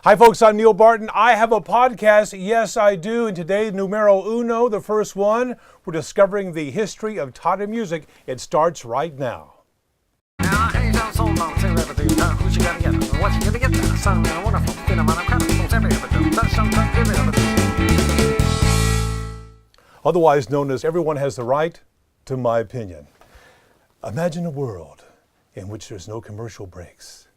Hi folks, I'm Neal Barton. I have a podcast. Yes, I do. And today, numero uno, the first one, we're discovering the history of Tyler music. It starts right now. Otherwise known as everyone has the right to my opinion. Imagine a world in which there's no commercial breaks.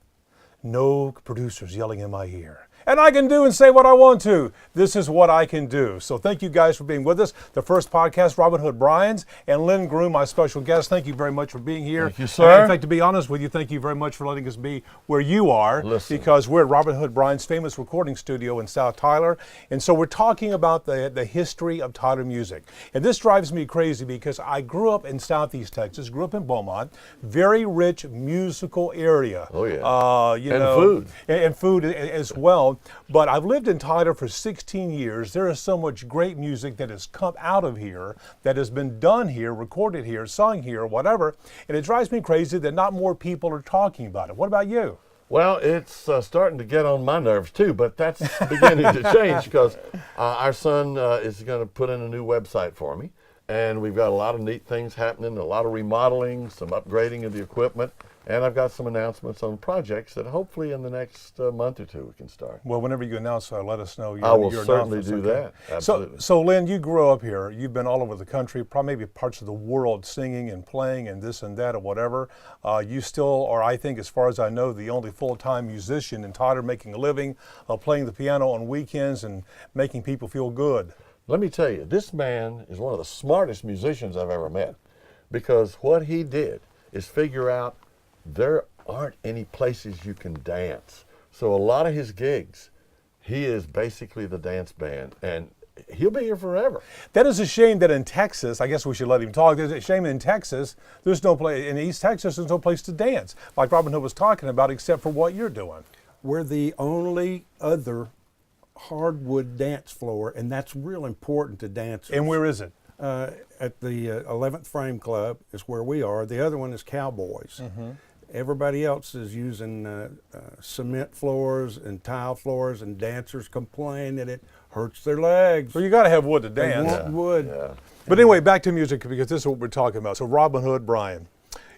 No producers yelling in my ear. And I can do and say what I want to. This is what I can do. So thank you guys for being with us. The first podcast, Robin Hood Bryans and Lynn Groom, my special guest. Thank you very much for being here. Thank you, sir. In fact, to be honest with you, thank you very much for letting us be where you are. Listen. Because we're at Robin Hood Bryans' famous recording studio in South Tyler. And so we're talking about the history of Tyler music. And this drives me crazy because I grew up in Southeast Texas, grew up in Beaumont, very rich musical area. Oh, yeah. You and know, food. And food as well. But I've lived in Tyler for 16 years. There is so much great music that has come out of here, that has been done here, recorded here, sung here, whatever. And it drives me crazy that not more people are talking about it. What about you? Well, it's starting to get on my nerves too, but that's beginning to change because our son is going to put in a new website for me. And we've got a lot of neat things happening, a lot of remodeling, some upgrading of the equipment. And I've got some announcements on projects that hopefully in the next month or two we can start. Well, whenever you announce, let us know. I will certainly do that. Absolutely. So Lynn, you grew up here. You've been all over the country, probably maybe parts of the world, singing and playing and this and that or whatever. You still are, I think, as far as I know, the only full-time musician in Tyler, making a living, playing the piano on weekends and making people feel good. Let me tell you, this man is one of the smartest musicians I've ever met, because what he did is figure out there aren't any places you can dance. So a lot of his gigs, he is basically the dance band, and he'll be here forever. That is a shame that in Texas, I guess we should let him talk. There's a shame in Texas, there's no place, in East Texas, there's no place to dance, like Robin Hood was talking about, except for what you're doing. We're the only other hardwood dance floor, and that's real important to dancers. And where is it? At the 11th Frame Club is where we are. The other one is Cowboys. Mm-hmm. Everybody else is using cement floors and tile floors, and dancers complain that it hurts their legs. Well, you got to have wood to They dance. want wood. Yeah. But anyway, back to music, because this is what we're talking about. So Robin Hood, Brian,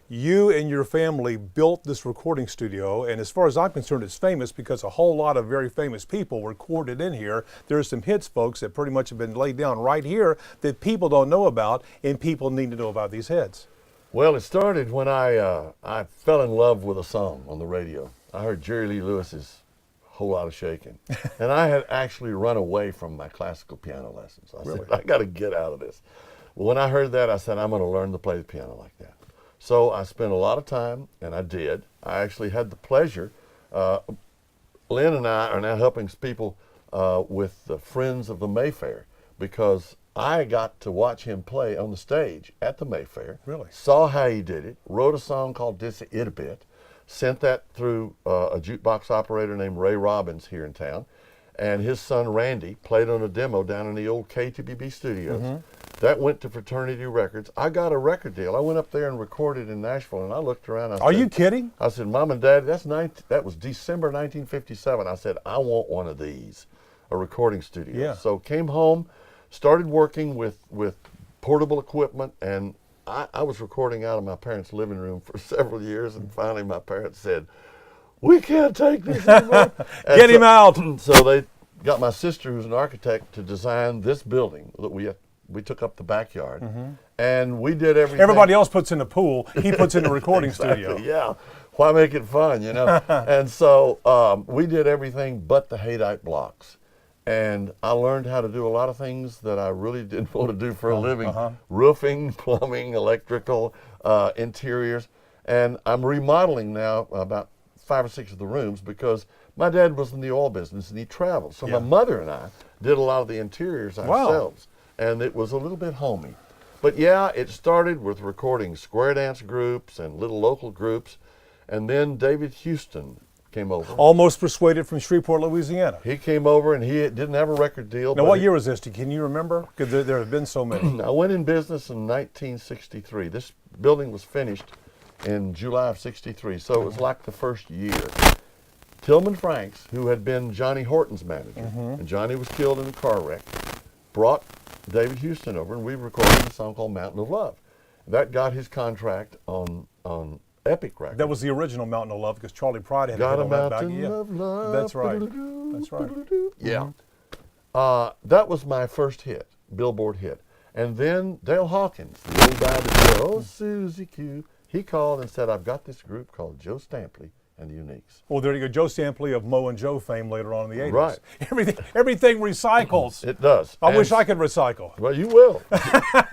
you and your family built this recording studio, and as far as I'm concerned, it's famous because a whole lot of very famous people were recorded in here. There's some hits, folks, that pretty much have been laid down right here that people don't know about, and people need to know about these hits. Well, it started when I fell in love with a song on the radio. I heard Jerry Lee Lewis's Whole Lot of Shaking, and I had actually run away from my classical piano lessons. I said, I got to get out of this. Well, when I heard that, I said, I'm going to learn to play the piano like that. So I spent a lot of time, and I did. I actually had the pleasure. Lynn and I are now helping people with the Friends of the Mayfair, because I got to watch him play on the stage at the Mayfair. Really? Saw how he did it, wrote a song called Dis It a Bit, sent that through a jukebox operator named Ray Robbins here in town, and his son Randy played on a demo down in the old KTBB studios. Mm-hmm. That went to Fraternity Records. I got a record deal. I went up there and recorded in Nashville, and I looked around. Are you kidding? I said, Mom and Dad, that was December 1957. I said, I want one of these, a recording studio. Yeah. So came home, started working with portable equipment, and I was recording out of my parents' living room for several years, and finally my parents said, we can't take this anymore. Get him out. So they got my sister, who's an architect, to design this building that we took up the backyard, and we did everything. Everybody else puts in the pool, he puts in the recording studio. Yeah, why make it fun, you know? And so we did everything but the Haydite blocks. And I learned how to do a lot of things that I really didn't want to do for a living. Roofing, plumbing, electrical, interiors. And I'm remodeling now about 5 or 6 of the rooms, because my dad was in the oil business and he traveled. So my mother and I did a lot of the interiors ourselves. And it was a little bit homey. But yeah, it started with recording square dance groups and little local groups. And then David Houston came over. Almost Persuaded from Shreveport, Louisiana. He came over, and he didn't have a record deal. Now, what year was this? Can you remember? Because there have been so many. I went in business in 1963. This building was finished in July of '63, so it was like the first year. Tillman Franks, who had been Johnny Horton's manager, and Johnny was killed in a car wreck, brought David Houston over, and we recorded a song called Mountain of Love. That got his contract on Epic Records. That was the original Mountain of Love because Charlie Pride had Got a a hit on that back. mountain of love. That's right. That's right. Yeah. That was my first hit, Billboard hit. And then Dale Hawkins, the old guy that said, "Oh, Susie Q," he called and said, "I've got this group called Joe Stampley and the Uniques." Well, there you go. Joe Stampley of Mo and Joe fame later on in the 80s. Right. Everything recycles. It does. I wish I could recycle. Well, you will,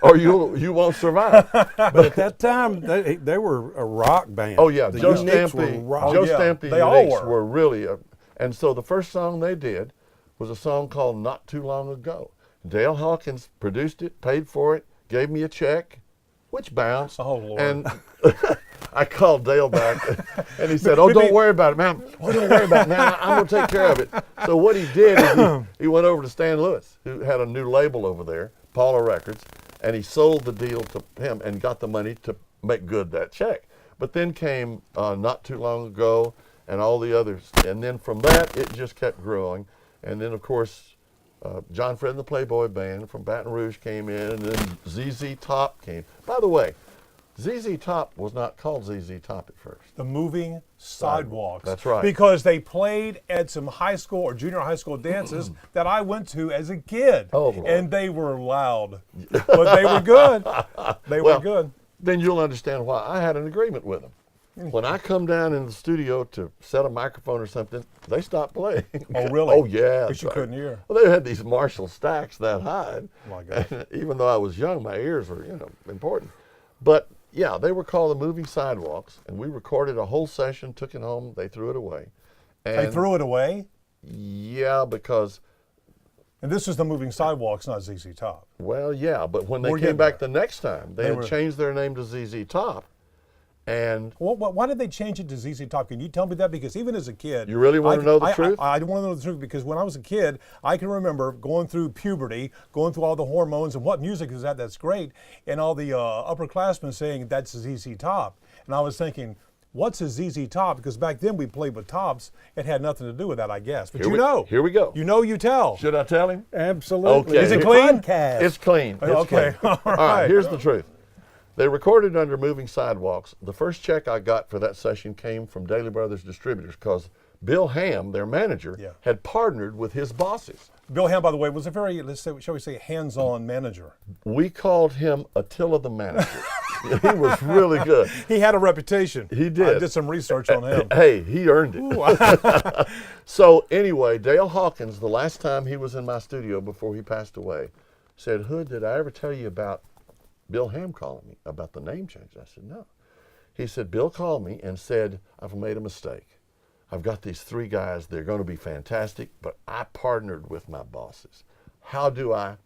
or you won't survive. But at that time, they were a rock band. Oh yeah, The Joe Uniques were Stampley. rock. Joe yeah, Stampley they all Uniques were. really, and so the first song they did was a song called "Not Too Long Ago." Dale Hawkins produced it, paid for it, gave me a check, which bounced. Oh, Lord. And I called Dale back, and he said, "Oh, don't worry about it, man. Oh, don't worry about it, man. I'm gonna take care of it." So what he did is he went over to Stan Lewis, who had a new label over there, Paula Records, and he sold the deal to him and got the money to make good that check. But then came Not Too Long Ago and all the others, and then from that it just kept growing. And then of course John Fred and the Playboy Band from Baton Rouge came in, and then ZZ Top came. By the way, ZZ Top was not called ZZ Top at first. The Moving Sidewalks. That's right. Because they played at some high school or junior high school dances that I went to as a kid. Oh, Lord. And they were loud. But they were good. They were good. Then you'll understand why I had an agreement with them. When I come down in the studio to set a microphone or something, they stop playing. Oh, really? Oh, yeah. Because you couldn't hear. Well, they had these Marshall stacks that high. Oh, my gosh. Even though I was young, my ears were, important. But yeah, they were called the Moving Sidewalks, and we recorded a whole session, took it home, they threw it away. And They threw it away? Yeah, because, And this is the Moving Sidewalks, not ZZ Top. well, yeah, but when they We're came getting back there. the next time, they had were- changed their name to ZZ Top. And Why did they change it to ZZ Top? Can you tell me that? Because even as a kid, You really wanna know the truth? I want to know the truth because when I was a kid, I can remember going through puberty, going through all the hormones and what music is that? That's great, and all the upperclassmen saying that's ZZ Top, and I was thinking, what's a ZZ Top? Because back then we played with tops. It had nothing to do with that, I guess. But here we go. You know, you tell. Should I tell him? Absolutely. Okay. Is it clean? Podcast. It's clean. It's Okay, clean. all right. Here's the truth. They recorded under Moving Sidewalks. The first check I got for that session came from Daly Brothers Distributors because Bill Ham, their manager, Yeah. had partnered with his bosses. Bill Ham, by the way, was a very, shall we say, hands-on manager. We called him Attila the Manager. He was really good. He had a reputation. He did. I did some research on him. Hey, he earned it. So anyway, Dale Hawkins, the last time he was in my studio before he passed away, said, "Hood, did I ever tell you about Bill Ham calling me about the name change?" I said, "No." He said, "Bill called me and said, I've made a mistake. I've got these three guys. They're going to be fantastic, but I partnered with my bosses. How do I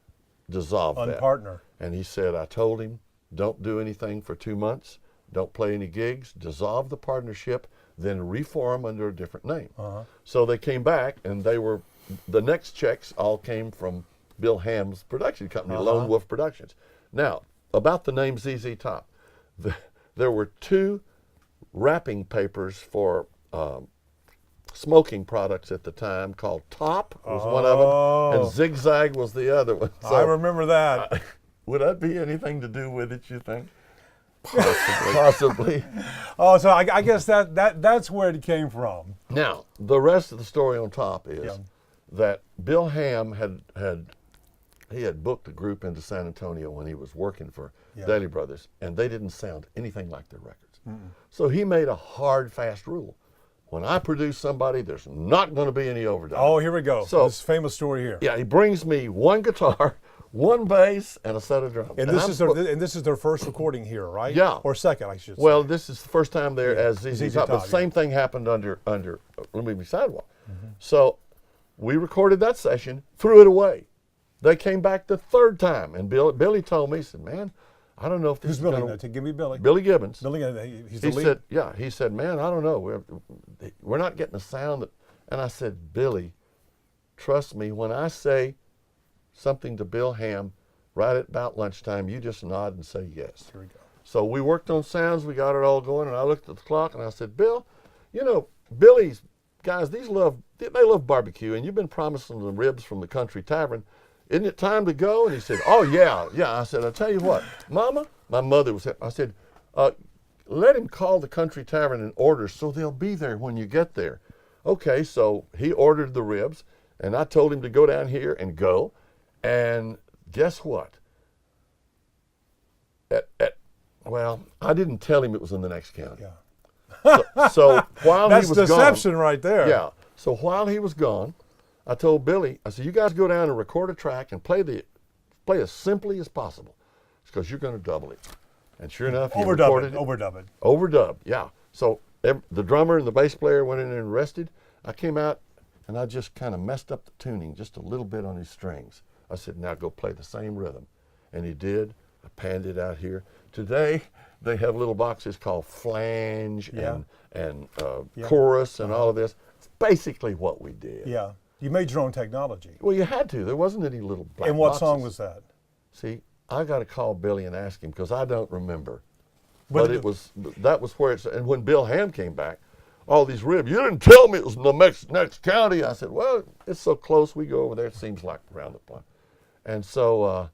dissolve that?" Unpartner. And he said, I told him, don't do anything for 2 months. Don't play any gigs. Dissolve the partnership, then reform under a different name. So they came back, and the next checks all came from Bill Ham's production company, Lone Wolf Productions. Now, about the name ZZ Top, there were two wrapping papers for smoking products at the time called Top was one of them, and Zigzag was the other one. So, I remember that. would that be anything to do with it, you think? Possibly. Oh, so I guess that's where it came from. Now, the rest of the story on Top is that Bill Ham had booked a group into San Antonio when he was working for Daly Brothers, and they didn't sound anything like their records. So he made a hard, fast rule. When I produce somebody, there's not going to be any overdubs. Oh, here we go. So- this famous story here. Yeah, he brings me one guitar, one bass, and a set of drums. And this is their first recording here, right? Yeah. Or second, I should say. Well, this is the first time there as ZZ Top. Top, The same thing happened under Moving Sidewalk. So we recorded that session, threw it away. They came back the third time, and Billy told me, he said, "Man, I don't know if this Who's is Billy? gonna-" Give me Billy. Billy Gibbons. Billy, he's the He lead. said, "Yeah." He said, "Man, I don't know. We're not getting a sound that." And I said, "Billy, trust me. When I say something to Bill Ham, right at about lunchtime, you just nod and say yes." Here we go. So we worked on sounds. We got it all going, and I looked at the clock and I said, "Bill, Billy's guys, they love barbecue, and you've been promising them ribs from the Country Tavern. Isn't it time to go? And he said, oh, yeah. I said, I'll tell you what, Mama, my mother was, I said, let him call the Country Tavern and order so they'll be there when you get there. Okay, so he ordered the ribs, and I told him to go down here and go. And guess what? Well, I didn't tell him it was in the next county. Yeah. So while That's he was deception gone, right there. Yeah. So while he was gone, I told Billy, I said, you guys go down and record a track and play as simply as possible, because you're going to double it. And sure enough, he recorded it. Overdub it. Overdub, yeah. So the drummer and the bass player went in there and rested. I came out and I just kind of messed up the tuning just a little bit on his strings. I said, now go play the same rhythm. And he did. I panned it out here. Today, they have little boxes called flange and chorus and all of this. It's basically what we did. Yeah. You made your own technology. Well, you had to. There wasn't any little black And what boxes. song was that? See, I got to call Billy and ask him, because I don't remember. But That was where it's, and when Bill Ham came back, all these ribs, you didn't tell me it was in the next county. I said, well, it's so close, we go over there, it seems like around the point. And so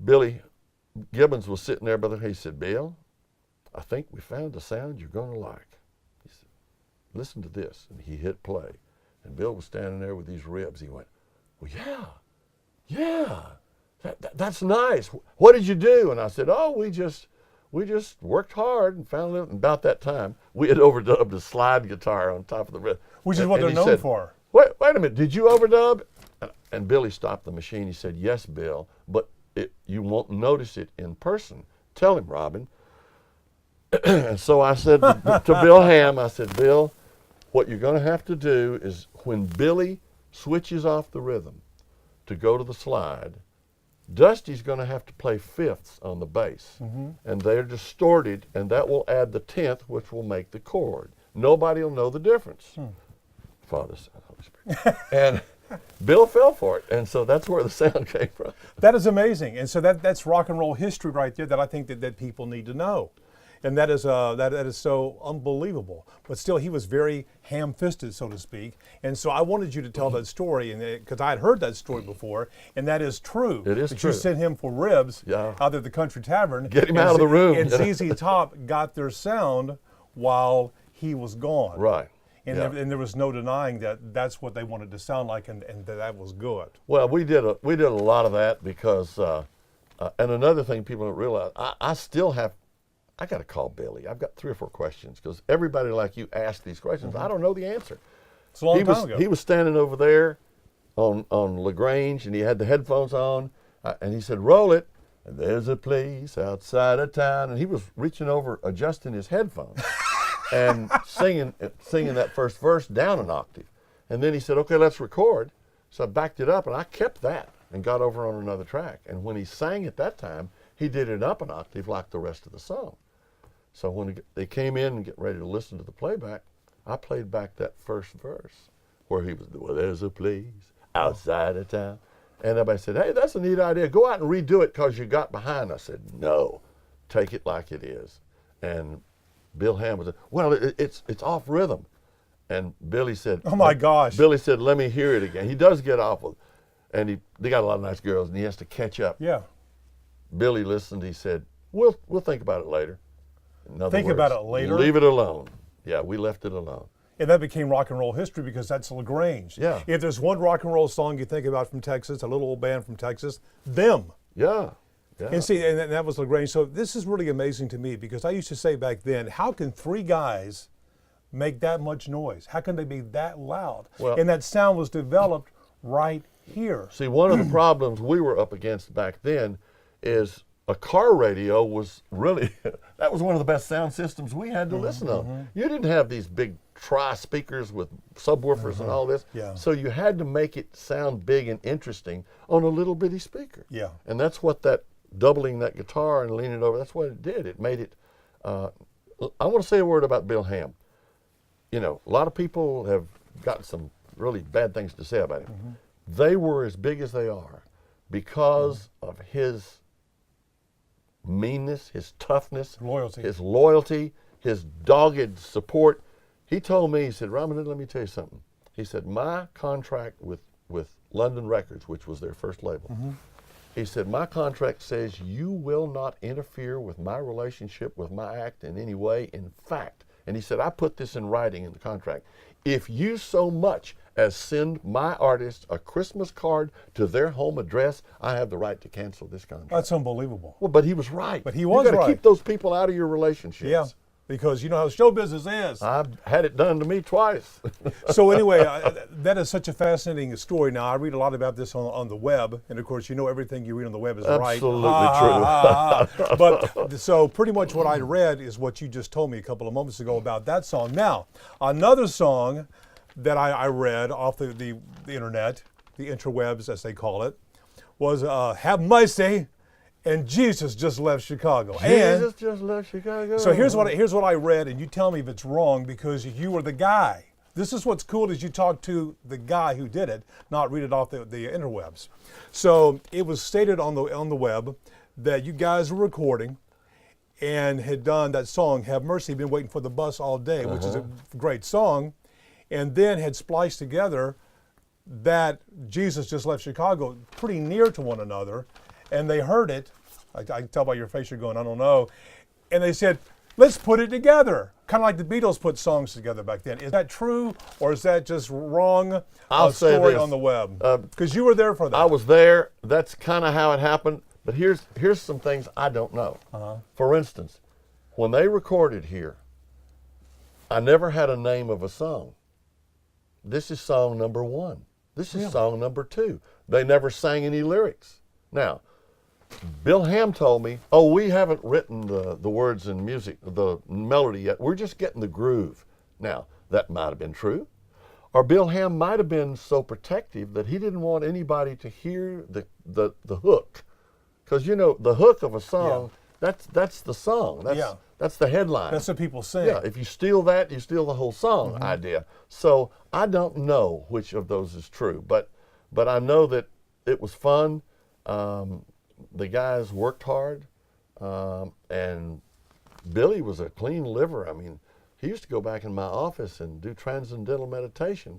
Billy Gibbons was sitting there, brother. He said, Bill, I think we found a sound you're going to like. He said, listen to this. And he hit play. And Bill was standing there with these ribs. He went, well, yeah, that's nice. What did you do? And I said, oh, we just worked hard and found it. And about that time, we had overdubbed a slide guitar on top of the rib. Which is what they're known for. Wait a minute, did you overdub? And Billy stopped the machine. He said, yes, Bill, but you won't notice it in person. Tell him, Robin. And so I said to Bill Ham, I said, Bill, what you're going to have to do is when Billy switches off the rhythm to go to the slide, Dusty's going to have to play fifths on the bass. Mm-hmm. And they're distorted, and that will add the 10th, which will make the chord. Nobody will know the difference. Father, Son, Holy Spirit. And Bill fell for it, and so that's where the sound came from. That is amazing, and so that's rock and roll history right there that I think that people need to know, and that is so unbelievable. But still, he was very ham-fisted, so to speak, and so I wanted you to tell that story, and because I had heard that story before, and that is true. It is that true. You sent him for ribs out at the Country Tavern. Get him out of the room. And ZZ Top got their sound while he was gone. Right. And, there was no denying that that's what they wanted to sound like, and that was good. Well, we did a lot of that because, and another thing people don't realize, I got to call Billy. I've got 3 or 4 questions because everybody like you asked these questions. I don't know the answer. It's a long time ago. He was standing over there on Grange, and he had the headphones on, and he said, roll it. And there's a place outside of town, and he was reaching over, adjusting his headphones. And singing that first verse down an octave. And then he said, okay, let's record. So I backed it up, and I kept that and got over on another track. And when he sang at that time, he did it up an octave like the rest of the song. So when they came in and get ready to listen to the playback, I played back that first verse where he was, well, there's a place outside of town. And everybody said, hey, that's a neat idea. Go out and redo it because you got behind. I said, no, take it like it is. And Bill Ham was, well, it's off rhythm. And Billy said, oh my gosh. Billy said, let me hear it again. He does get off with, and they got a lot of nice girls, and he has to catch up. Yeah. Billy listened. He said, we'll think about it later. Think about it later? Leave it alone. Yeah, we left it alone. And that became rock and roll history because that's LaGrange. Yeah. If there's one rock and roll song you think about from Texas, a little old band from Texas, them. Yeah. Yeah. And see, and that was LaGrange. So this is really amazing to me because I used to say back then, how can 3 guys make that much noise? How can they be that loud? Well, and that sound was developed right here. See, one of the problems we were up against back then is a car radio was really, that was one of the best sound systems we had to listen on. You didn't have these big tri-speakers with subwoofers and all this. Yeah. So you had to make it sound big and interesting on a little bitty speaker. Yeah. And that's what that doubling that guitar and leaning it over, that's what it did. It made it, I want to say a word about Bill Ham. You know, a lot of people have got some really bad things to say about him. They were as big as they are because of his meanness, his toughness, loyalty. his loyalty, his dogged support. He told me, he said, Robin, let me tell you something. He said, my contract with London Records, which was their first label, he said, my contract says you will not interfere with my relationship with my act in any way. In fact, and he said, I put this in writing in the contract. If you so much as send my artist a Christmas card to their home address, I have the right to cancel this contract. That's unbelievable. Well, but he was right. But he was You got to right. keep those people out of your relationships. Yeah, because you know how show business is. I've had it done to me twice. So anyway, that is such a fascinating story. Now, I read a lot about this on the web, and of course, you know everything you read on the web is right. Absolutely true. But so pretty much what I read is what you just told me a couple of moments ago about that song. Now, another song that I read off the internet, the interwebs as they call it, was Have Mercy, and Jesus Just Left Chicago. Jesus just left Chicago. So here's what I read, and you tell me if it's wrong because you were the guy. This is what's cool is you talk to the guy who did it, not read it off the interwebs. So it was stated on the web that you guys were recording and had done that song, Have Mercy, Been Waiting for the Bus All Day, which is a great song, and then had spliced together that Jesus Just Left Chicago pretty near to one another, and they heard it. I can tell by your face you're going, I don't know. And they said, let's put it together. Kind of like the Beatles put songs together back then. Is that true, or is that just wrong I'll say story this. on the web? Because you were there for that. I was there. That's kind of how it happened. But here's some things I don't know. For instance, when they recorded here, I never had a name of a song. This is song number 1. This is song number 2. They never sang any lyrics. Now, Bill Ham told me, oh, we haven't written the words and music, the melody yet. We're just getting the groove. Now, that might have been true. Or Bill Ham might have been so protective that he didn't want anybody to hear the hook. Because, you know, the hook of a song, that's the song. That's the headline. That's what people sing. Yeah, if you steal that, you steal the whole song idea. So I don't know which of those is true, but I know that it was fun. The guys worked hard, and Billy was a clean liver. I mean, he used to go back in my office and do transcendental meditation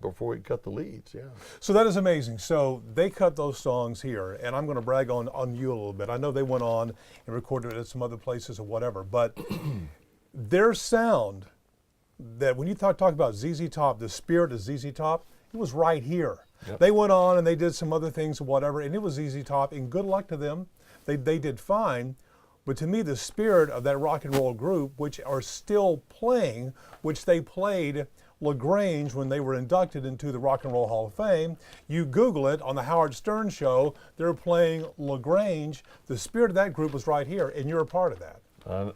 before he cut the leads. Yeah. So that is amazing. So they cut those songs here, and I'm going to brag on you a little bit. I know they went on and recorded it at some other places or whatever, but their sound, that when you talk about ZZ Top, the spirit of ZZ Top, it was right here. Yep. They went on and they did some other things or whatever, and it was ZZ Top, and good luck to them. They did fine. But to me, the spirit of that rock and roll group, which are still playing, which they played Grange when they were inducted into the Rock and Roll Hall of Fame. You Google it on the Howard Stern show, they're playing Grange. The spirit of that group was right here, and you're a part of that.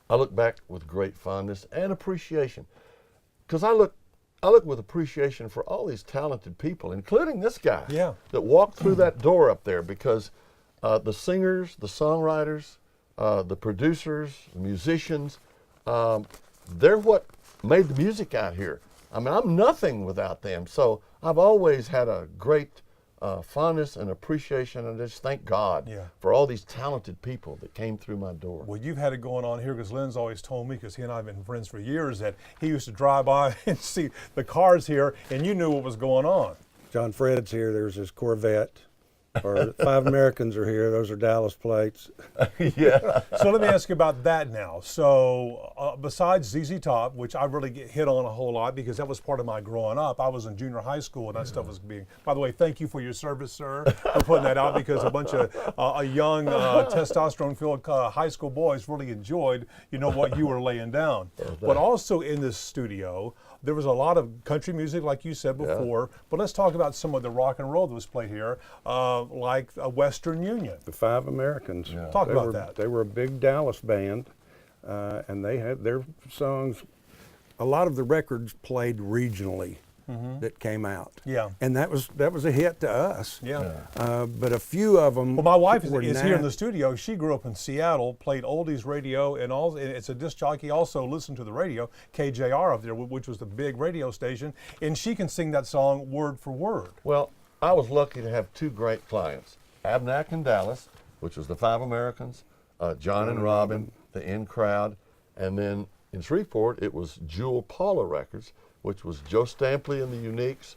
I look back with great fondness and appreciation, because I look with appreciation for all these talented people, including this guy that walked through that door up there, because the singers, the songwriters, the producers, the musicians, they're what made the music out here. I mean, I'm nothing without them. So I've always had a great fondness and appreciation, and just thank God for all these talented people that came through my door. Well, you've had it going on here, because Lynn's always told me, because he and I have been friends for years, that he used to drive by and see the cars here, and you knew what was going on. John Fred's here. There's his Corvette. Or 5 Americans are here. Those are Dallas plates. Yeah. So let me ask you about that now. So besides ZZ Top, which I really get hit on a whole lot because that was part of my growing up. I was in junior high school and that stuff was being, by the way, thank you for your service, sir, for putting that out, because a bunch of young testosterone-filled high school boys really enjoyed, what you were laying down. But also in this studio, there was a lot of country music, like you said before, but let's talk about some of the rock and roll that was played here, like Western Union. The 5 Americans. Yeah. Talk about that. They were a big Dallas band, and they had their songs. A lot of the records played regionally that came out. Yeah. And that was a hit to us. Yeah. But a few of them. Well, my wife is here in the studio. She grew up in Seattle, played oldies radio, and it's a disc jockey. Also listened to the radio, KJR up there, which was the big radio station, and she can sing that song word for word. Well, I was lucky to have 2 great clients, Abnac in Dallas, which was the 5 Americans, Jon and Robin, the In Crowd, and then in Shreveport, it was Jewel Paula Records, which was Joe Stampley and the Uniques,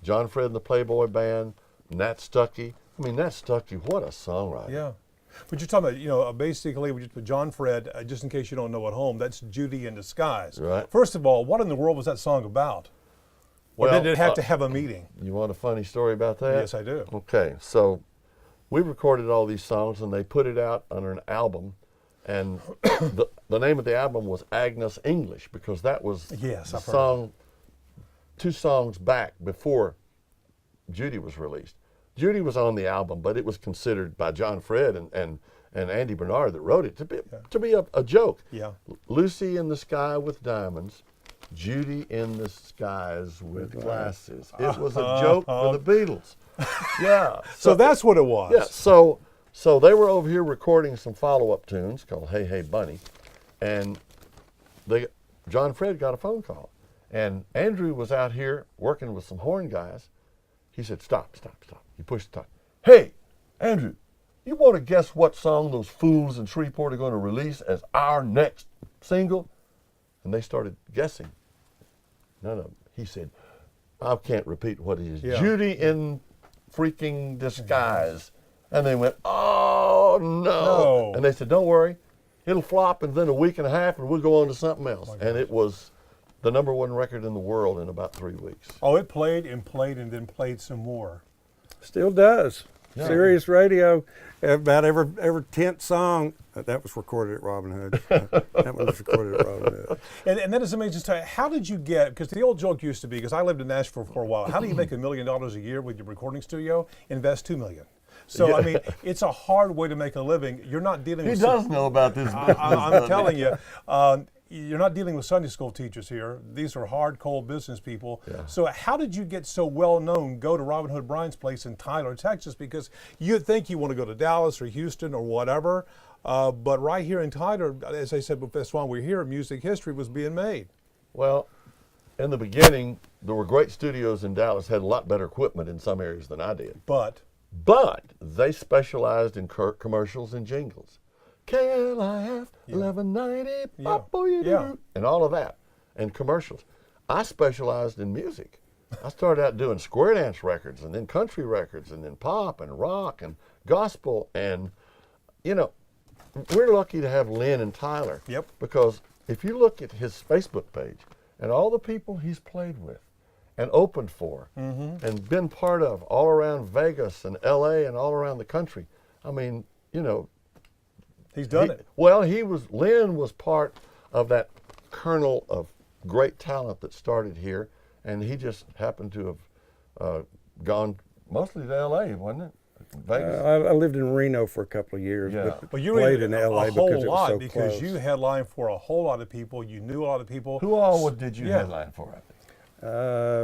John Fred and the Playboy Band, Nat Stuckey. I mean, Nat Stuckey, what a songwriter. Yeah. But you're talking about, you know, basically, we just put John Fred, just in case you don't know at home, that's Judy in Disguise. Right. First of all, what in the world was that song about? Or Well, did it have to have a meeting? You want a funny story about that? Yes, I do. Okay, so we recorded all these songs and they put it out under an album, and the name of the album was Agnes English, because that was Yes, the I've heard song 2 songs back before Judy was released. Judy was on the album, but it was considered by John Fred and Andy Bernard that wrote it to be a joke. Yeah. Lucy in the Sky with Diamonds, Judy in the Skies with Glasses. It was a joke for the Beatles. Yeah. So that's what it was. Yeah, so they were over here recording some follow-up tunes called Hey Hey Bunny, and John Fred got a phone call, and Andrew was out here working with some horn guys. He said, stop. He pushed the top. Hey, Andrew, you want to guess what song those fools in Shreveport are going to release as our next single? And they started guessing. None of them. He said, I can't repeat what it is. Yeah. Judy in freaking Disguise. And they went, oh, no. And they said, don't worry. It'll flop in then a week and a half and we'll go on to something else. And it was the #1 record in the world in about 3 weeks. Oh, it played and then played some more. Still does. Yeah. Sirius Radio, about every 10th song, that was recorded at Robin Hood. That one was recorded at Robin Hood. And that is amazing. So how did you get, because the old joke used to be, because I lived in Nashville for a while, how do you make $1 million a year with your recording studio? Invest $2 million. So, Yeah. I mean, it's a hard way to make a living. You're not dealing with... He does know about this business. I'm telling you. You're not dealing with Sunday school teachers here. These are hard, cold business people. Yeah. So how did you get so well known, go to Robin Hood Bryant's place in Tyler, Texas? Because you'd think you want to go to Dallas or Houston or whatever, but right here in Tyler, as I said, that's why we're here, music history was being made. Well, in the beginning, there were great studios in Dallas, had a lot better equipment in some areas than I did. But they specialized in commercials and jingles. KLIF 1190, and all of that, and commercials. I specialized in music. I started out doing square dance records, and then country records, and then pop and rock and gospel, and you know, we're lucky to have Lynn and Tyler. Yep. Because if you look at his Facebook page and all the people he's played with and opened for and been part of all around Vegas and LA and all around the country, I mean, you know, he's done it. Well, Lynn was part of that kernel of great talent that started here, and he just happened to have gone mostly to LA, wasn't it? Vegas. I lived in Reno for a couple of years, Yeah. but But you played were in a LA whole because it was lot so because close. you headlined for a whole lot of people. You knew a lot of people. Who all did you Yeah. headline for? I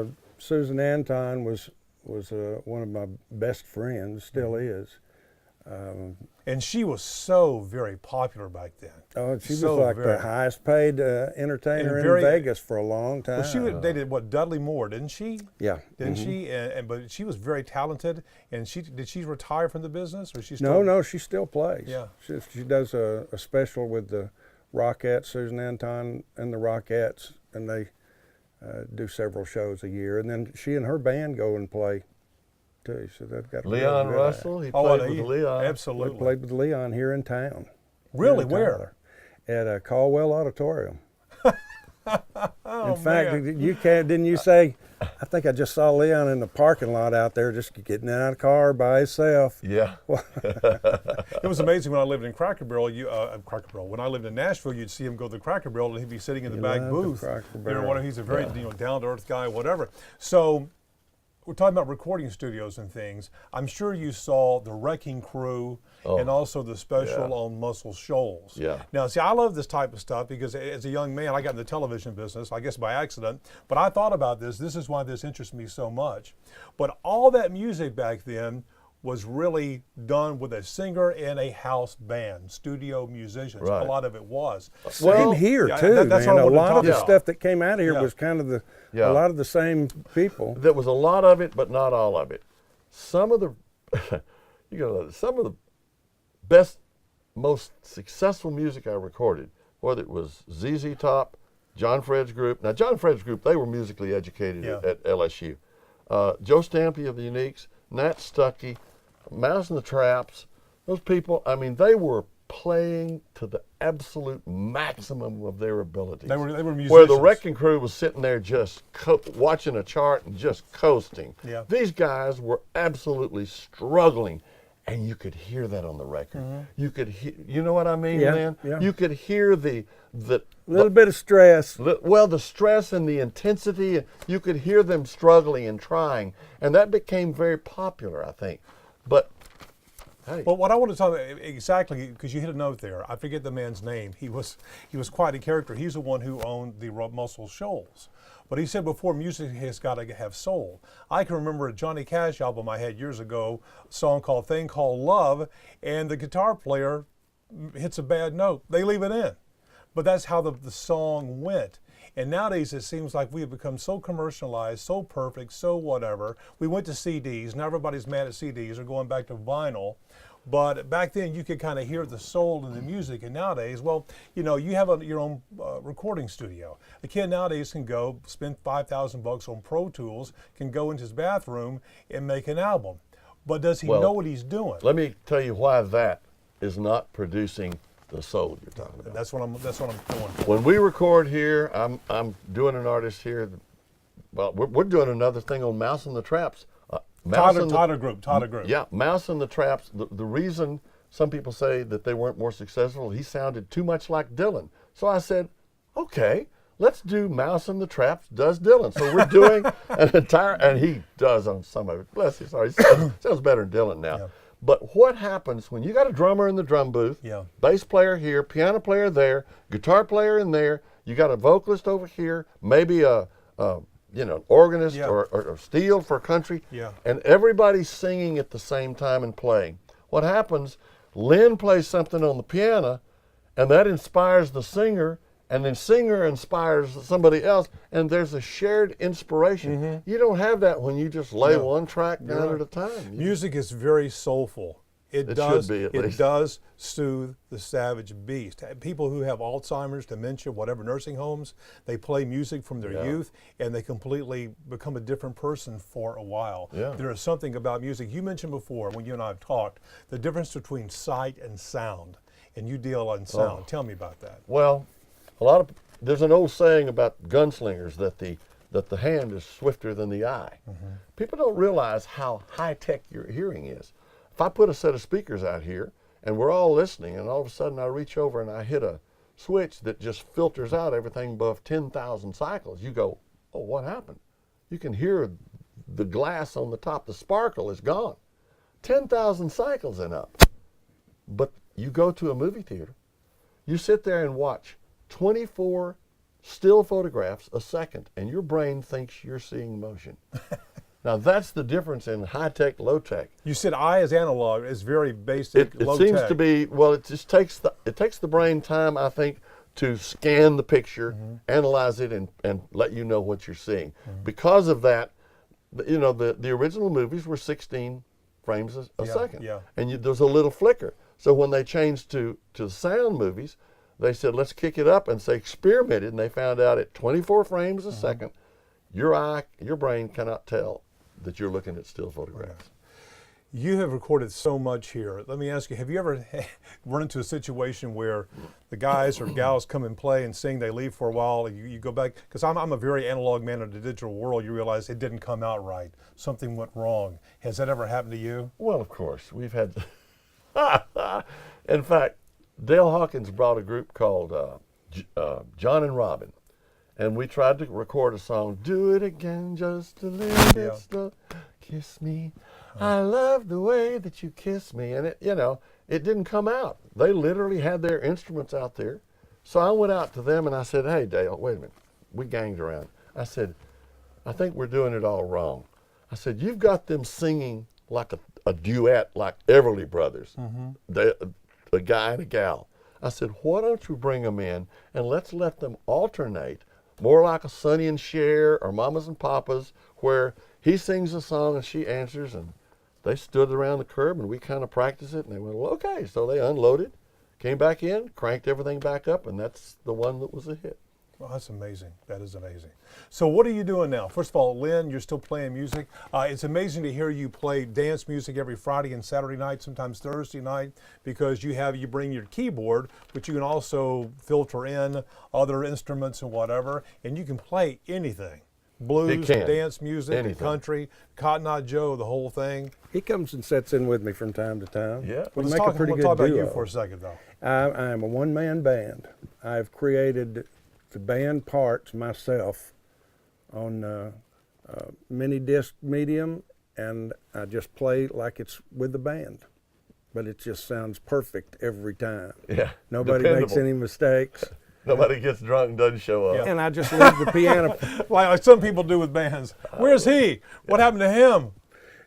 think? Susan Anton was one of my best friends, still is. And she was so very popular back then. Oh, she was So like very. the highest paid entertainer And very- in Vegas for a long time. Well, she dated what, Dudley Moore, didn't she? Yeah. Didn't she? But she was very talented. And did she retire from the business, or she still? No, she still plays. Yeah. She does a special with the Rockettes, Susan Anton and the Rockettes, and they do several shows a year. And then she and her band go and play too. So they've got a Leon really good- Russell, he Oh, played with Leon. They Absolutely. played with Leon here in town. Really? Here in Where? Tyler. At Caldwell Auditorium. Oh, In fact, man. didn't you say, I think I just saw Leon in the parking lot out there just getting out of the car by himself. Yeah. It was amazing when I lived in Cracker Barrel. When I lived in Nashville, you'd see him go to the Cracker Barrel, and he'd be sitting in the He back loved the booth. Cracker You know, Barrel. he's a very down to earth guy, whatever. So we're talking about recording studios and things. I'm sure you saw the Wrecking Crew and also the special on Muscle Shoals. Yeah. Now, see, I love this type of stuff because as a young man, I got in the television business, I guess by accident, but I thought about this. This is why this interests me so much. But all that music back then was really done with a singer and a house band, studio musicians. Right. A lot of it was. Well, here Yeah, too, that's man. what I A wanted to lot talk of the about. stuff that came out of here Yeah. was kind of Yeah. a lot of the same people. There was a lot of it, but not all of it. Some of the, some of the best, most successful music I recorded whether it was ZZ Top, John Fred's group. Now, John Fred's group, they were musically educated at LSU. Joe Stampy of the Uniques, Nat Stuckey, Mouse and the Traps, those people, I mean, they were playing to the absolute maximum of their abilities. They were musicians. Where the wrecking crew was sitting there just watching a chart and just coasting. Yeah. These guys were absolutely struggling, and you could hear that on the record. You could hear, you know what I mean, Lynn? Yeah. You could hear the little bit of stress. well, the stress and the intensity, you could hear them struggling and trying, and that became very popular, I think. But hey. Well, what I want to talk about exactly, because you hit a note there. I forget the man's name. He was quite a character. He's the one who owned the Muscle Shoals. But he said before, music has got to have soul. I can remember a Johnny Cash album I had years ago, a song called Thing Called Love, and the guitar player hits a bad note. They leave it in. But that's how the song went. And nowadays it seems like we have become so commercialized, so perfect, so whatever. We went to CDs. Now everybody's mad at CDs or going back to vinyl. But back then you could kind of hear the soul in the music. And nowadays, well, you know, you have your own recording studio. A kid nowadays can go spend $5,000 on Pro Tools, can go into his bathroom and make an album. But does he know what he's doing? Let me tell you why that is not producing the soul you're talking about. That's what I'm going for. When we record here, I'm doing an artist here. Well, we're doing another thing on Mouse and the Traps. Todd Group. Yeah, Mouse and the Traps. The reason some people say that they weren't more successful, he sounded too much like Dylan. So I said, okay, let's do Mouse and the Traps does Dylan. So we're doing an entire, and he does on some of it. Bless his heart. He sounds better than Dylan now. Yeah. But what happens when you got a drummer in the drum booth, bass player here, piano player there, guitar player in there, you got a vocalist over here, maybe a organist or steel for country, and everybody's singing at the same time and playing. What happens, Lynn plays something on the piano, and that inspires the singer, and then singer inspires somebody else, and there's a shared inspiration. You don't have that when you just lay one track down at a time. Music is very soulful. It should be, at least. It does soothe the savage beast. People who have Alzheimer's, dementia, whatever, nursing homes, they play music from their youth, and they completely become a different person for a while. There is something about music. You mentioned before, when you and I have talked, the difference between sight and sound, and you deal on sound. Tell me about that. Well, there's an old saying about gunslingers that the hand is swifter than the eye. People don't realize how high-tech your hearing is. If I put a set of speakers out here and we're all listening, and all of a sudden I reach over and I hit a switch that just filters out everything above 10,000 cycles, you go, oh, what happened? You can hear the glass on the top, the sparkle is gone. 10,000 cycles and up. But you go to a movie theater, you sit there and watch 24 still photographs a second, and your brain thinks you're seeing motion. Now that's the difference in high-tech, low-tech. You said I as analog is very basic, It low-tech. seems to be, well, it just takes the brain time, I think, to scan the picture, analyze it, and let you know what you're seeing. Because of that, you know, the original movies were 16 frames a second. And there's a little flicker. So when they changed to sound movies, they said, let's kick it up, and they experimented, and they found out at 24 frames a second, your brain cannot tell that you're looking at still photographs. You have recorded so much here. Let me ask you, have you ever run into a situation where the guys or gals come and play and sing, they leave for a while, and you go back? Because I'm a very analog man in the digital world. You realize it didn't come out right. Something went wrong. Has that ever happened to you? Well, of course. We've had, in fact, Dale Hawkins brought a group called Jon Robin. And we tried to record a song, do it again just a little bit slow, kiss me. I love the way that you kiss me. And it didn't come out. They literally had their instruments out there. So I went out to them and I said, hey, Dale, wait a minute. We ganged around. I said, I think we're doing it all wrong. I said, you've got them singing like a duet like Everly Brothers, a guy and a gal. I said, why don't you bring them in and let's let them alternate, more like a Sonny and Cher or Mamas and Papas, where he sings a song and she answers, and they stood around the curb and we kind of practiced it, and they went, well, okay. So they unloaded, came back in, cranked everything back up, and that's the one that was a hit. Well, that's amazing. That is amazing. So what are you doing now? First of all, Lynn, you're still playing music. It's amazing to hear you play dance music every Friday and Saturday night, sometimes Thursday night, because you bring your keyboard, but you can also filter in other instruments and whatever, and you can play anything. Blues, dance music, anything. Country, Cotton Eye Joe, the whole thing. He comes and sits in with me from time to time. Yeah. We Let's make talk, a pretty we'll good talk about duo. you for a second, though. I am a one-man band. I've created the band parts myself on mini disc medium, and I just play like it's with the band. But it just sounds perfect every time. Yeah. Nobody makes any mistakes. Nobody gets drunk and doesn't show up. And I just leave the piano. Like some people do with bands. Where's he? What happened to him?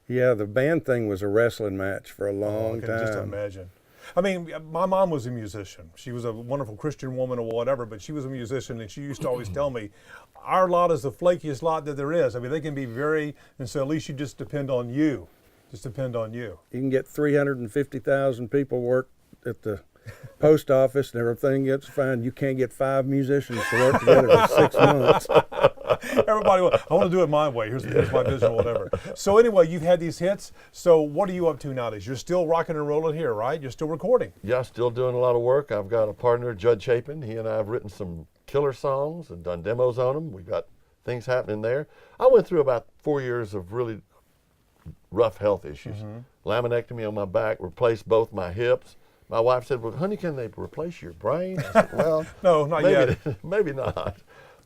Yeah, the band thing was a wrestling match for a I long can time. just imagine. I mean, my mom was a musician. She was a wonderful Christian woman or whatever, but she was a musician, and she used to always tell me, our lot is the flakiest lot that there is. I mean, they can be very, and so at least you just depend on you. Just depend on you. You can get 350,000 people work at the post office and everything gets fine. You can't get 5 musicians to work together for 6 months. Everybody, I want to do it my way. Here's my vision or whatever. So anyway, you've had these hits. So what are you up to nowadays? You're still rocking and rolling here, right? You're still recording. Yeah, still doing a lot of work. I've got a partner, Judd Chapin. He and I have written some killer songs and done demos on them. We've got things happening there. I went through about 4 years of really rough health issues. Laminectomy on my back, replaced both my hips. My wife said, well, honey, can they replace your brain? I said, well, No, not maybe, yet. maybe not.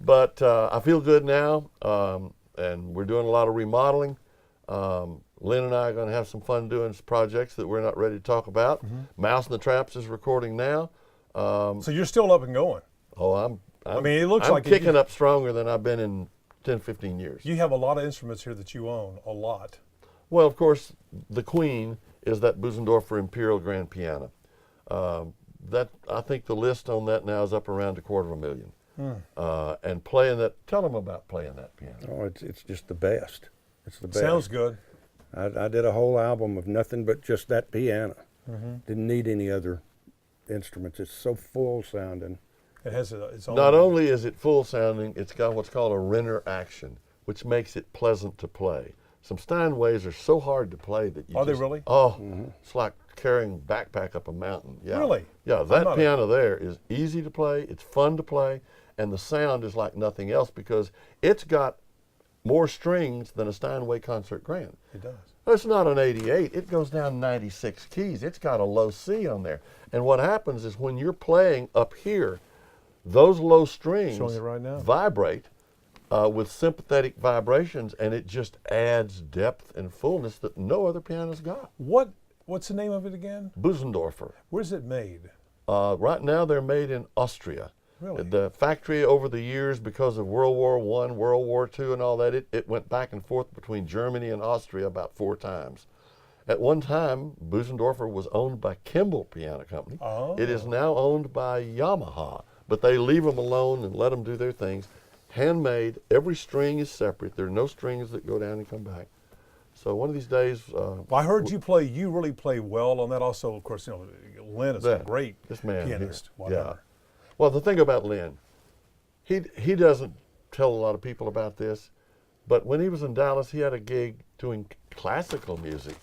But I feel good now, and we're doing a lot of remodeling. Lynn and I are going to have some fun doing some projects that we're not ready to talk about. Mouse and the Traps is recording now. So you're still up and going. Oh, I mean, it looks I'm like kicking up stronger than I've been in 10, 15 years. You have a lot of instruments here that you own, a lot. Well, of course, the queen is that Busendorfer Imperial Grand Piano. That I think the list on that now is up around $250,000. And playing that, tell them about playing that piano. Oh, it's just the best. It's the best. Sounds good. I did a whole album of nothing but just that piano. Didn't need any other instruments. It's so full sounding. It has its own. Not only is it full sounding, it's got what's called a Renner action, which makes it pleasant to play. Some Steinways are so hard to play that you Are they really? Oh, it's like carrying a backpack up a mountain. Yeah. Really? Yeah, that piano there is easy to play, it's fun to play, and the sound is like nothing else because it's got more strings than a Steinway Concert Grand. It does. It's not an 88, it goes down 96 keys. It's got a low C on there. And what happens is when you're playing up here, those low strings Showing it right now. vibrate with sympathetic vibrations, and it just adds depth and fullness that no other piano's got. What's the name of it again? Busendorfer. Where's it made? Right now they're made in Austria. Really? The factory over the years, because of World War I, World War II and all that, it went back and forth between Germany and Austria about 4 times. At one time, Busendorfer was owned by Kimball Piano Company. Oh. It is now owned by Yamaha, but they leave them alone and let them do their things. Handmade, every string is separate. There are no strings that go down and come back. So one of these days... Well, I heard you really play well on that. Also, of course, Lynn is a great this man pianist. here, Whatever. yeah. Well, the thing about Lynn, he doesn't tell a lot of people about this, but when he was in Dallas, he had a gig doing classical music,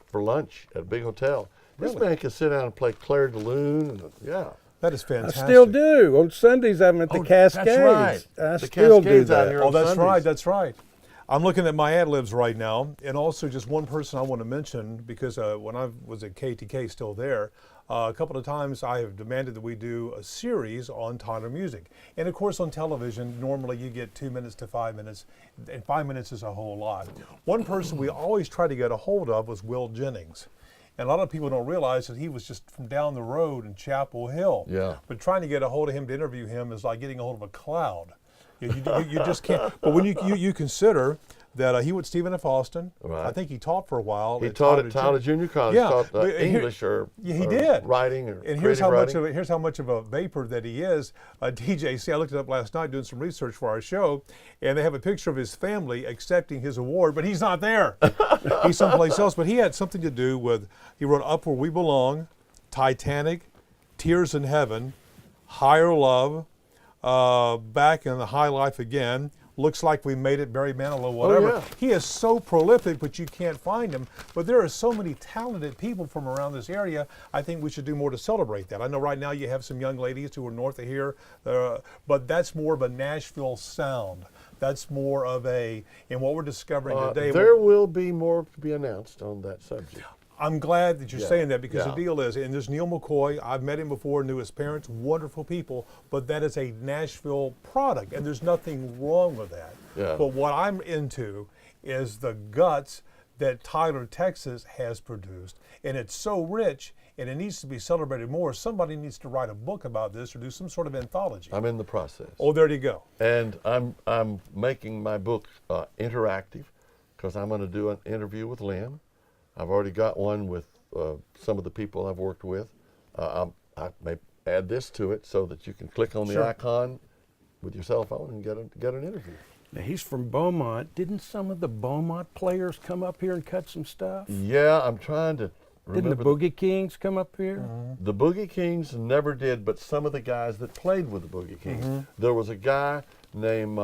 for lunch at a big hotel. This Really? man can sit down and play Claire de Lune, and yeah. That is I fantastic. still do. On Sundays, I'm at the Cascades. That's right. I The still do Cascades out that. here Oh, on that's Sundays. right. That's right. I'm looking at my ad-libs right now, and also just one person I want to mention, because when I was at KTK, still there, a couple of times I have demanded that we do a series on Tyler music. And of course on television, normally you get 2 minutes to 5 minutes, and 5 minutes is a whole lot. One person we always try to get a hold of was Will Jennings. And a lot of people don't realize that he was just from down the road in Chapel Hill. Yeah. But trying to get a hold of him to interview him is like getting a hold of a cloud. You just can't. But when you consider that he went to Stephen F. Austin, Right. I think he taught for a while. He taught at Tyler Junior College. Yeah, Taught but here- English or he did. writing or And here's creative how writing. here's how much of a vapor that he is. DJC, I looked it up last night doing some research for our show, and they have a picture of his family accepting his award, but he's not there. He's someplace else. But he had something to do with, he wrote Up Where We Belong, Titanic, Tears in Heaven, Higher Love, Back in the High Life Again, Looks Like We Made It, Barry Manilow, whatever. yeah. He is so prolific, but you can't find him. But there are so many talented people from around this area. I think we should do more to celebrate that. I know right now you have some young ladies who are north of here, but that's more of a Nashville sound. That's more of a, and what we're discovering today. There will be more to be announced on that subject. I'm glad that you're saying that, because yeah. the deal is, and there's Neal McCoy, I've met him before, knew his parents, wonderful people, but that is a Nashville product, and there's nothing wrong with that. Yeah. But what I'm into is the guts that Tyler, Texas has produced, and it's so rich, and it needs to be celebrated more. Somebody needs to write a book about this or do some sort of anthology. I'm in the process. Oh, there you go. And I'm making my book interactive, because I'm going to do an interview with Lynn. I've already got one with some of the people I've worked with. I may add this to it so that you can click on the icon with your cell phone and get an interview. Now, he's from Beaumont. Didn't some of the Beaumont players come up here and cut some stuff? Yeah, I'm trying to remember. Didn't the Boogie Kings come up here? The Boogie Kings never did, but some of the guys that played with the Boogie Kings. There was a guy named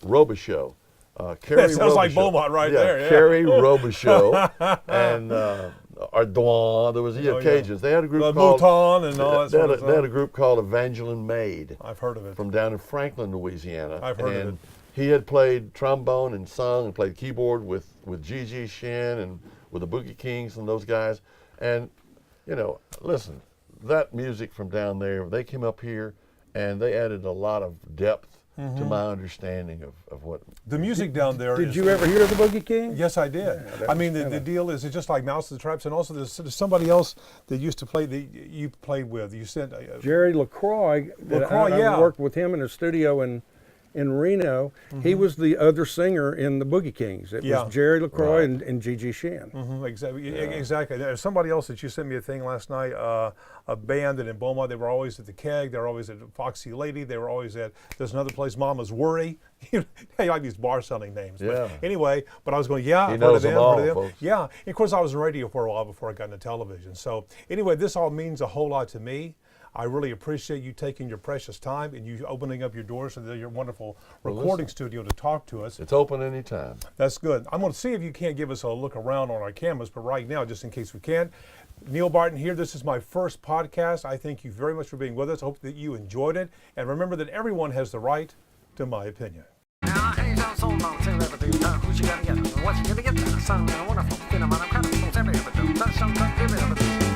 Robichaux. That sounds like Beaumont right there. Yeah. Kerry Robichaux and Ardoin. There was the Cajuns. They had a group called Mouton and all that sort of stuff. They had a group called Evangeline Maid. I've heard of it. From down in Franklin, Louisiana. I've heard of it. He had played trombone and sung and played keyboard with Gigi Shin and with the Boogie Kings and those guys. And, you know, listen, that music from down there, they came up here and they added a lot of depth to my understanding of what. The music down there. Did you ever hear of the Boogie Kings? Yes, I did. Yeah, I mean, the deal is, it's just like Mouse of the Traps, and also there's somebody else that used to play, that you played with. You said Jerry LaCroix. I worked with him in a studio in Reno. He was the other singer in the Boogie Kings. It was Jerry LaCroix and Gigi Shin. Exactly. Exactly. There's somebody else that you sent me a thing last night. A band that in Beaumont, they were always at the Keg. They were always at Foxy Lady. They were always at. There's another place, Mama's Worry. You like these bar selling names. Yeah. But anyway, but I was going, I've heard knows of them all, heard of folks. Yeah. And of course, I was in radio for a while before I got into television. So anyway, this all means a whole lot to me. I really appreciate you taking your precious time and you opening up your doors to your wonderful recording studio to talk to us. It's open anytime. That's good. I'm going to see if you can't give us a look around on our cameras, but right now, just in case we can, Neal Barton here. This is my first podcast. I thank you very much for being with us. I hope that you enjoyed it. And remember that everyone has the right to my opinion. Now, I ain't so long to ever do. Who's you gonna get? What's you gonna get? Some wonderful, you know, man, I'm kind of every ever do. That's something every ever do.